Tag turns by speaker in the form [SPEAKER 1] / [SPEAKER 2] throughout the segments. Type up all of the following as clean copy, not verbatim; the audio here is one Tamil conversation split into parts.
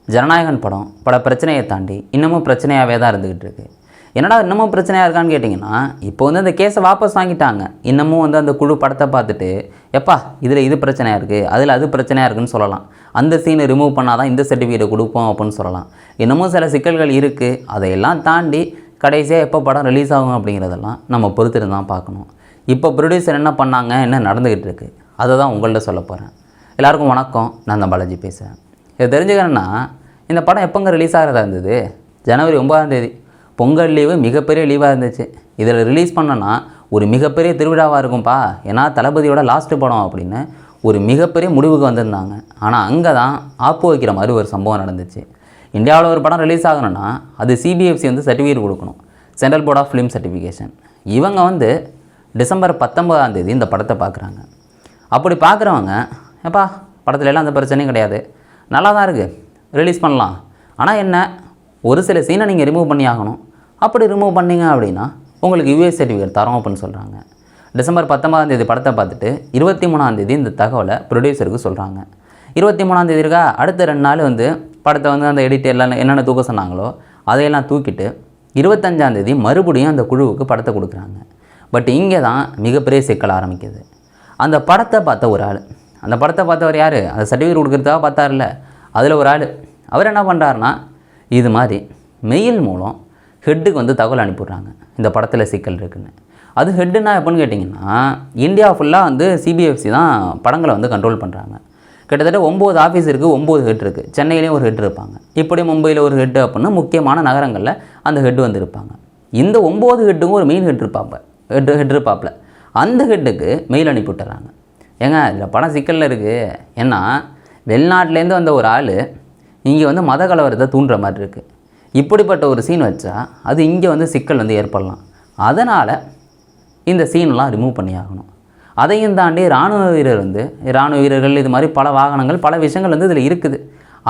[SPEAKER 1] ஜனநாயகன் படம் பல பிரச்சனையை தாண்டி இன்னமும் பிரச்சனையாகவே தான் இருந்துக்கிட்டு இருக்குது. என்னடா இன்னமும் பிரச்சனையாக இருக்கான்னு கேட்டிங்கன்னா, இப்போ வந்து அந்த கேஸை வாபஸ் வாங்கிட்டாங்க. இன்னமும் வந்து அந்த குழு படத்தை பார்த்துட்டு எப்பா இதில் இது பிரச்சனையாக இருக்குது, அதில் அது பிரச்சனையாக இருக்குதுன்னு சொல்லலாம். அந்த சீனை ரிமூவ் பண்ணால் தான் இந்த சர்டிஃபிகேட்டை கொடுப்போம் அப்படின்னு சொல்லலாம். இன்னமும் சில சிக்கல்கள் இருக்குது. அதையெல்லாம் தாண்டி கடைசியாக எப்போ படம் ரிலீஸ் ஆகும் அப்படிங்கிறதெல்லாம் நம்ம பொறுத்திருந்து தான் பார்க்கணும். இப்போ ப்ரொடியூசர் என்ன பண்ணாங்க, என்ன நடந்துக்கிட்டு இருக்குது, அதை தான் உங்கள்கிட்ட சொல்ல போகிறேன். எல்லாருக்கும் வணக்கம், நான் தான் பாலாஜி பேசுகிறேன். இதை தெரிஞ்சுக்கிறேன்னா, இந்த படம் எப்போங்க ரிலீஸ் ஆகிறதா இருந்தது? ஜனவரி 9ஆம் தேதி. பொங்கல் லீவு மிகப்பெரிய லீவாக இருந்துச்சு. இதில் ரிலீஸ் பண்ணோன்னா ஒரு மிகப்பெரிய திருவிழாவாக இருக்கும்ப்பா, ஏன்னா தளபதியோட லாஸ்ட்டு படம் அப்படின்னு ஒரு மிகப்பெரிய முடிவுக்கு வந்திருந்தாங்க. ஆனால் அங்கே தான் ஆப்பு வைக்கிற மாதிரி ஒரு சம்பவம் நடந்துச்சு. இந்தியாவில் ஒரு படம் ரிலீஸ் ஆகணும்னா அது சிபிஎஃப்சி வந்து சர்டிஃபிகேட் கொடுக்கணும், central board of film certification. இவங்க வந்து டிசம்பர் 19ஆம் தேதி இந்த படத்தை பார்க்குறாங்க. அப்படி பார்க்குறவங்க ஏப்பா படத்துல எல்லாம் அந்த பிரச்சனையும் கிடையாது, நல்லா தான் இருக்குது, ரிலீஸ் பண்ணலாம். ஆனால் என்ன, ஒரு சில சீனை நீங்கள் ரிமூவ் பண்ணி ஆகணும். அப்படி ரிமூவ் பண்ணிங்க அப்படின்னா உங்களுக்கு யூஎஸ் சர்டிஃபிகேட் தரோம் அப்படின்னு சொல்கிறாங்க. டிசம்பர் 19ஆம் தேதி படத்தை பார்த்துட்டு 23ஆம் தேதி இந்த தகவலை ப்ரொடியூசருக்கு சொல்கிறாங்க. 23ஆம் தேதி இருக்கா, அடுத்த 2 நாள் வந்து படத்தை வந்து அந்த எடிட் எல்லாம் என்னென்ன தூக்க சொன்னாங்களோ அதையெல்லாம் தூக்கிட்டு 25ஆம் தேதி மறுபடியும் அந்த குழுவுக்கு படத்தை கொடுக்குறாங்க. பட் இங்கே தான் மிகப்பெரிய சிக்கல் ஆரம்பிக்குது. அந்த படத்தை பார்த்த ஒரு ஆள், அந்த படத்தை பார்த்தவர் யார், அந்த சர்டிஃபிகேட் கொடுக்குறதுக்காக பார்த்தார்ல, அதில் ஒரு ஆள், அவர் என்ன பண்ணுறாருனா இது மாதிரி மெயில் மூலம் ஹெட்டுக்கு வந்து தகவல் அனுப்பிடுறாங்க இந்த படத்தில் சிக்கல் இருக்குன்னு. அது ஹெட்டுன்னா எப்போன்னு கேட்டிங்கன்னா, இந்தியா ஃபுல்லாக வந்து சிபிஎஃப்சி தான் படங்களை வந்து கண்ட்ரோல் பண்ணுறாங்க. கிட்டத்தட்ட 9 ஆஃபீஸ் இருக்குது, 9 ஹெட் இருக்குது. சென்னையிலேயும் ஒரு ஹெட் இருப்பாங்க, இப்படி மும்பையில் ஒரு ஹெட்டு அப்படின்னு முக்கியமான நகரங்களில் அந்த ஹெட்டு வந்து இருப்பாங்க. இந்த 9 ஹெட்டுக்கும் ஒரு மெயின் ஹெட் இருப்பாப்பில். அந்த ஹெட்டுக்கு மெயில் அனுப்பிவிட்டுறாங்க. ஏங்க இதில் படம் சிக்கலில் இருக்குது, ஏன்னா வெளிநாட்டிலேருந்து வந்த ஒரு ஆள் இங்கே வந்து மத கலவரத்தை தூண்டுற மாதிரி இருக்குது. இப்படிப்பட்ட ஒரு சீன் வச்சா அது இங்கே வந்து சிக்கல் வந்து ஏற்படலாம். அதனால் இந்த சீனெலாம் ரிமூவ் பண்ணி ஆகணும். அதையும் தாண்டி இராணுவ வீரர்கள் இது மாதிரி பல வாகனங்கள் பல விஷயங்கள் வந்து இதில் இருக்குது.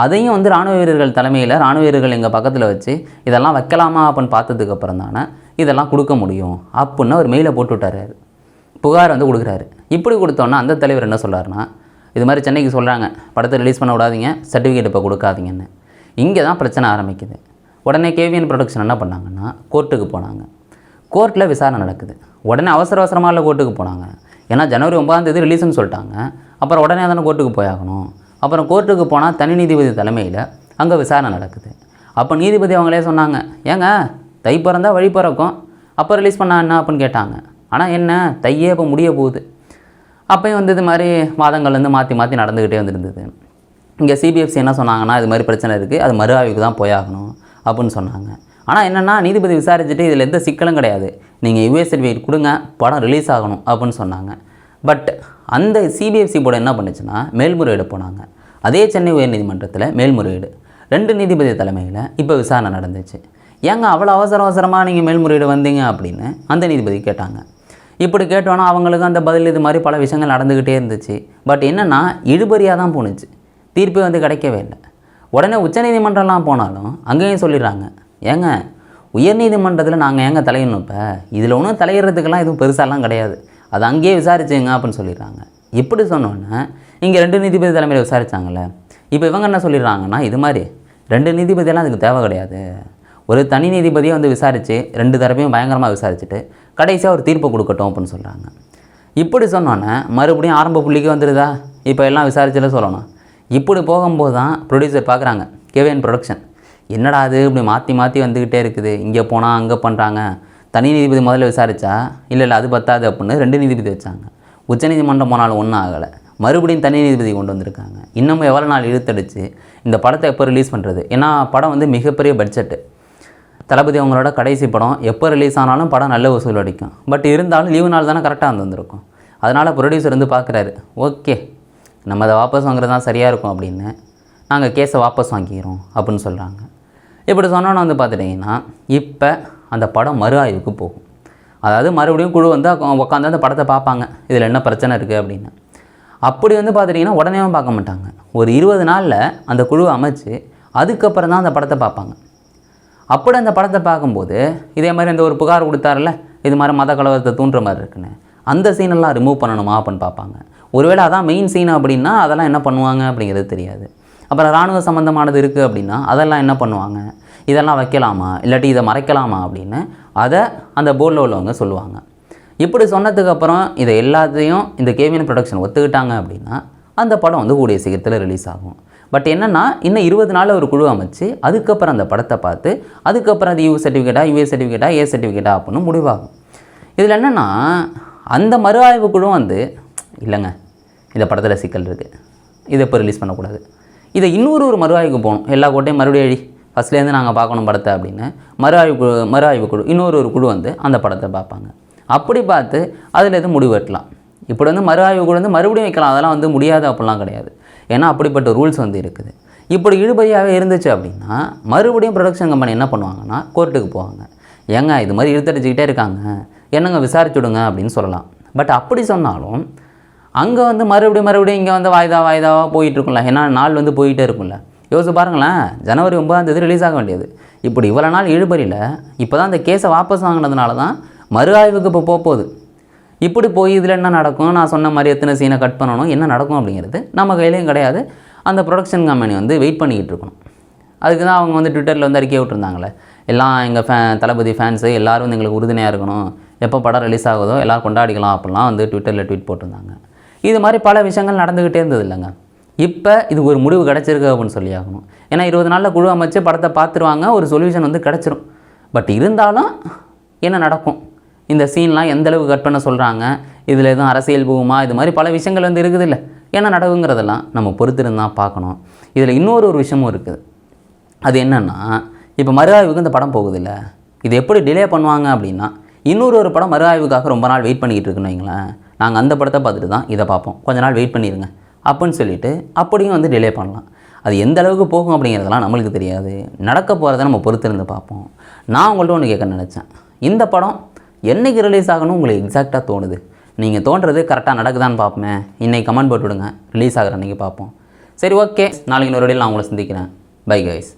[SPEAKER 1] அதையும் வந்து இராணுவ வீரர்கள் தலைமையில் இராணுவ வீரர்கள் எங்கள் பக்கத்தில் வச்சு இதெல்லாம் வைக்கலாமா அப்படின்னு பார்த்ததுக்கப்புறம் தானே இதெல்லாம் கொடுக்க முடியும் அப்படின்னு ஒரு மெயிலை போட்டு விட்டார், புகார் வந்து கொடுக்குறாரு. இப்படி கொடுத்தோன்னா அந்த தலைவர் என்ன சொல்கிறாருன்னா, இது மாதிரி சென்னைக்கு சொல்கிறாங்க படத்தை ரிலீஸ் பண்ண விடாதீங்க, சர்டிஃபிகேட் இப்போ கொடுக்காதீங்கன்னு. இங்கே தான் பிரச்சனை ஆரம்பிக்குது. உடனே கேவிஎன் ப்ரொடக்ஷன் என்ன பண்ணாங்கன்னா கோர்ட்டுக்கு போனாங்க. கோர்ட்டில் விசாரணை நடக்குது. உடனே அவசரமாக இல்லை கோர்ட்டுக்கு போனாங்க. ஏன்னா ஜனவரி 9ஆம் தேதி ரிலீஸ்னு சொல்லிட்டாங்க. அப்புறம் உடனே தானே கோர்ட்டுக்கு போயாகணும். அப்புறம் கோர்ட்டுக்கு போனால் தனி நீதிபதி தலைமையில் அங்கே விசாரணை நடக்குது. அப்போ நீதிபதி அவங்களே சொன்னாங்க, ஏங்க தை பிறந்தா வழி பிறக்கும், அப்போ ரிலீஸ் பண்ணா என்ன அப்படின்னு கேட்டாங்க. ஆனால் என்ன, தையே இப்போ முடிய போகுது. அப்போயும் வந்து இது மாதிரி வாதங்கள் வந்து மாற்றி நடந்துக்கிட்டே வந்துருந்தது. இங்கே சிபிஎஃப்சி என்ன சொன்னாங்கன்னா, இது மாதிரி பிரச்சனை இருக்குது, அது மறு ஆய்வுக்கு தான் போயாகணும் அப்படின்னு சொன்னாங்க. ஆனால் என்னென்னா நீதிபதி விசாரிச்சுட்டு இதில் எந்த சிக்கலும் கிடையாது, நீங்கள் யூஎஸ் சர்டிஃபிகேட் கொடுங்க, படம் ரிலீஸ் ஆகணும் அப்படின்னு சொன்னாங்க. பட் அந்த சிபிஎஃப்சி போர்டு என்ன பண்ணுச்சுன்னா மேல்முறையீடு போனாங்க. அதே சென்னை உயர்நீதிமன்றத்தில் மேல்முறையீடு 2 நீதிபதி தலைமையில் இப்போ விசாரணை நடந்துச்சு. ஏங்க அவ்வளோ அவசரமாக நீங்கள் மேல்முறையீடு வந்தீங்க அப்படின்னு அந்த நீதிபதி கேட்டாங்க. இப்படி கேட்டோன்னா அவங்களுக்கு அந்த பதில் இது மாதிரி பல விஷயங்கள் நடந்துக்கிட்டே இருந்துச்சு. பட் என்னென்னா இழுபறியாக தான் போணுச்சு, தீர்ப்பே வந்து கிடைக்கவே இல்லை. உடனே உச்சநீதிமன்றம்லாம் போனாலும் அங்கேயும் சொல்லிடுறாங்க, ஏங்க உயர்நீதிமன்றத்தில் நாங்கள் ஏங்க தலையிடணும், இப்போ இதில் ஒன்றும் தலையிடுறதுக்கெல்லாம் எதுவும் பெருசாலாம் கிடையாது, அது அங்கேயே விசாரிச்சுங்க அப்படின்னு சொல்லிடுறாங்க. இப்படி சொன்னோன்னே இங்கே 2 நீதிபதி தலைமையில் விசாரித்தாங்கள்ல, இப்போ இவங்க என்ன சொல்லிடுறாங்கன்னா, இது மாதிரி 2 நீதிபதியெல்லாம் அதுக்கு தேவை கிடையாது, ஒரு தனி நீதிபதியை வந்து விசாரித்து 2 தரப்பையும் பயங்கரமாக விசாரிச்சுட்டு கடைசியாக ஒரு தீர்ப்பு கொடுக்கட்டும் அப்படின்னு சொல்கிறாங்க. இப்படி சொன்னோன்னே மறுபடியும் ஆரம்ப புள்ளிக்கு வந்துடுதா, இப்போ எல்லாம் விசாரிச்சுட்டு சொல்லணும். இப்படி போகும்போது தான் ப்ரொடியூசர் பார்க்குறாங்க, கேவிஎன் ப்ரொடக்ஷன் என்னடா அது இப்படி மாற்றி வந்துக்கிட்டே இருக்குது, இங்கே போனால் அங்கே பண்ணுறாங்க. தனி நீதிபதி முதல்ல விசாரித்தா இல்லை அது பத்தாது அப்படின்னு 2 நீதிபதி வச்சாங்க. உச்சநீதிமன்றம் போனாலும் ஒன்றும் ஆகலை, மறுபடியும் தனி நீதிபதி கொண்டு வந்திருக்காங்க. இன்னமும் எவ்வளோ நாள் இழுத்தடிச்சு இந்த படத்தை எப்போ ரிலீஸ் பண்ணுறது? ஏன்னா படம் வந்து மிகப்பெரிய பட்ஜெட்டு, தளபதி அவங்களோட கடைசி படம், எப்போ ரிலீஸ் ஆனாலும் படம் நல்ல வசூல் அடிக்கும். பட் இருந்தாலும் லீவு நாள் தானே கரெக்டாக வந்திருக்கும். அதனால் ப்ரொடியூசர் வந்து பார்க்குறாரு, ஓகே நம்ம அதை வாபஸ் வாங்குறது தான் சரியாக இருக்கும் அப்படின்னு நாங்கள் கேஸை வாபஸ் வாங்கிக்கிறோம் அப்படின்னு சொல்கிறாங்க. இப்படி சொன்னோன்னு வந்து பார்த்துட்டிங்கன்னா இப்போ அந்த படம் மறு ஆய்வுக்கு போகும். அதாவது மறுபடியும் குழு வந்து உட்காந்து அந்த படத்தை பார்ப்பாங்க, இதில் என்ன பிரச்சனை இருக்குது அப்படின்னு. அப்படி வந்து பார்த்துட்டிங்கன்னா உடனேவும் பார்க்க மாட்டாங்க. ஒரு 20 நாளில் அந்த குழுவை அமைச்சு அதுக்கப்புறம் தான் அந்த படத்தை பார்ப்பாங்க. அப்படி அந்த படத்தை பார்க்கும்போது இதே மாதிரி அந்த ஒரு புகார் கொடுத்தாரில்ல, இது மாதிரி மத கலவரத்தை தூண்டுற மாதிரி இருக்குன்னு, அந்த சீனெல்லாம் ரிமூவ் பண்ணணுமா அப்படின்னு பார்ப்பாங்க. ஒருவேளை அதான் மெயின் சீன் அப்படின்னா அதெல்லாம் என்ன பண்ணுவாங்க அப்படிங்கிறது தெரியாது. அப்புறம் இராணுவ சம்மந்தமானது இருக்குது அப்படின்னா அதெல்லாம் என்ன பண்ணுவாங்க, இதெல்லாம் வைக்கலாமா இல்லாட்டி இதை மறைக்கலாமா அப்படின்னு அதை அந்த போர்டில் உள்ளவங்க சொல்லுவாங்க. இப்படி சொன்னதுக்கப்புறம் இதை எல்லாத்தையும் இந்த கேவிஎன் ப்ரொடக்ஷன் ஒத்துக்கிட்டாங்க அப்படின்னா அந்த படம் வந்து கூடிய சீக்கிரத்தில் ரிலீஸ் ஆகும். பட் என்னென்னா இன்னும் 20 நாளில் ஒரு குழு அமைச்சு அதுக்கப்புறம் அந்த படத்தை பார்த்து அதுக்கப்புறம் அது யூஎஸ் சர்டிஃபிகேட்டா ஏ சர்டிஃபிகேட்டா அப்படின்னு முடிவாகும். இதில் என்னென்னா அந்த மறு ஆய்வு குழு வந்து இல்லைங்க இந்த படத்தில் சிக்கல் இருக்குது, இதை இப்போ ரிலீஸ் பண்ணக்கூடாது, இதை இன்னொரு மறு ஆய்வுக்கு போகணும், எல்லா கோட்டையும் மறுபடியும் எழுதி ஃபஸ்ட்லேருந்து நாங்கள் பார்க்கணும் படத்தை அப்படின்னு மறு ஆய்வு குழு இன்னொரு குழு வந்து அந்த படத்தை பார்ப்பாங்க. அப்படி பார்த்து அதில் எதுவும் முடிவு வெட்டலாம். இப்படி வந்து மறு ஆய்வு குழு வந்து மறுபடியும் வைக்கலாம், அதெல்லாம் வந்து முடியாது அப்படிலாம் கிடையாது. ஏன்னா அப்படிப்பட்ட ரூல்ஸ் வந்து இருக்குது. இப்படி இழுபறியாகவே இருந்துச்சு அப்படின்னா மறுபடியும் ப்ரொடக்ஷன் கம்பெனி என்ன பண்ணுவாங்கன்னா கோர்ட்டுக்கு போவாங்க. ஏங்க இது மாதிரி இழுத்தடிச்சிக்கிட்டே இருக்காங்க, என்னங்க விசாரிச்சுடுங்க அப்படின்னு சொல்லலாம். பட் அப்படி சொன்னாலும் அங்கே வந்து மறுபடியும் இங்கே வந்து வாய்தாவாக போயிட்டுருக்கும்ல, ஏன்னா நாள் வந்து போயிட்டே இருக்கும்ல. யோசிச்சு பாருங்களேன், ஜனவரி 9 ரிலீஸ் ஆக வேண்டியது. இப்படி இவ்வளோ நாள் இழுபறியில் இப்போ தான் அந்த கேஸை வாபஸ் வாங்கினதுனால தான் மறு ஆய்வுக்கு இப்போ போகுது. இப்படி போய் இதில் என்ன நடக்கும், நான் சொன்ன மாதிரி எத்தனை சீனை கட் பண்ணணும், என்ன நடக்கும் அப்படிங்கிறது நம்ம கையிலையும் கிடையாது. அந்த ப்ரொடக்ஷன் கம்பெனி வந்து வெயிட் பண்ணிக்கிட்டு இருக்கணும். அதுக்கு தான் அவங்க வந்து ட்விட்டரில் வந்து அறிக்கை விட்டுருந்தாங்களே, எல்லாம் எங்கள் தளபதி ஃபேன்ஸு எல்லோரும் வந்து எங்களுக்கு உறுதுணையாக இருக்கணும், எப்போ படம் ரிலீஸ் ஆகுதோ எல்லோரும் கொண்டாடிக்கலாம் அப்படிலாம் வந்து ட்விட்டரில் ட்வீட் போட்டிருந்தாங்க. இது மாதிரி பல விஷயங்கள் நடந்துக்கிட்டே இருந்தது இல்லைங்க. இப்போ இது ஒரு முடிவு கிடச்சிருக்கு அப்படின்னு சொல்லி ஆகணும். ஏன்னா 20 நாளில் குழு அமைச்சு படத்தை பார்த்துருவாங்க, ஒரு சொல்யூஷன் வந்து கிடச்சிரும். பட் இருந்தாலும் என்ன நடக்கும், இந்த சீன்லாம் எந்தளவுக்கு கட் பண்ண சொல்கிறாங்க, இதில் எதுவும் அரசியல் போகுமா, இது மாதிரி பல விஷயங்கள் வந்து இருக்குது இல்லை, என்ன நடக்குங்கிறதெல்லாம் நம்ம பொறுத்திருந்தான் பார்க்கணும். இதில் இன்னொரு விஷயமும் இருக்குது. அது என்னென்னா இப்போ மறு ஆய்வுக்கு இந்த படம் போகுது இல்லை, இது எப்படி டிலே பண்ணுவாங்க அப்படின்னா இன்னொரு படம் மறு ஆய்வுக்காக ரொம்ப நாள் வெயிட் பண்ணிக்கிட்டு இருக்குன்னு வைங்களேன், நாங்கள் அந்த படத்தை பார்த்துட்டு தான் இதை பார்ப்போம், கொஞ்ச நாள் வெயிட் பண்ணிடுங்க அப்படின்னு சொல்லிவிட்டு அப்படியும் வந்து டிலே பண்ணலாம். அது எந்த அளவுக்கு போகும் அப்படிங்கிறதெல்லாம் நம்மளுக்கு தெரியாது, நடக்க போகிறத நம்ம பொறுத்திருந்து பார்ப்போம். நான் உங்கள்கிட்ட ஒன்று கேட்க நினச்சேன், இந்த படம் என்றைக்கு ரிலீஸ் ஆகணும் உங்களுக்கு எக்ஸாக்டாக தோணுது? நீங்கள் தோன்றது கரெக்டாக நடக்குதான்னு பார்ப்போமே, இன்றைக்கி கமெண்ட் போட்டு விடுங்க, ரிலீஸ் ஆகிற அன்றைக்கி பார்ப்போம். சரி ஓகே, நாளைக்கு இன்னொரு வழியில் நான் உங்களை சந்திக்கிறேன். Bye guys.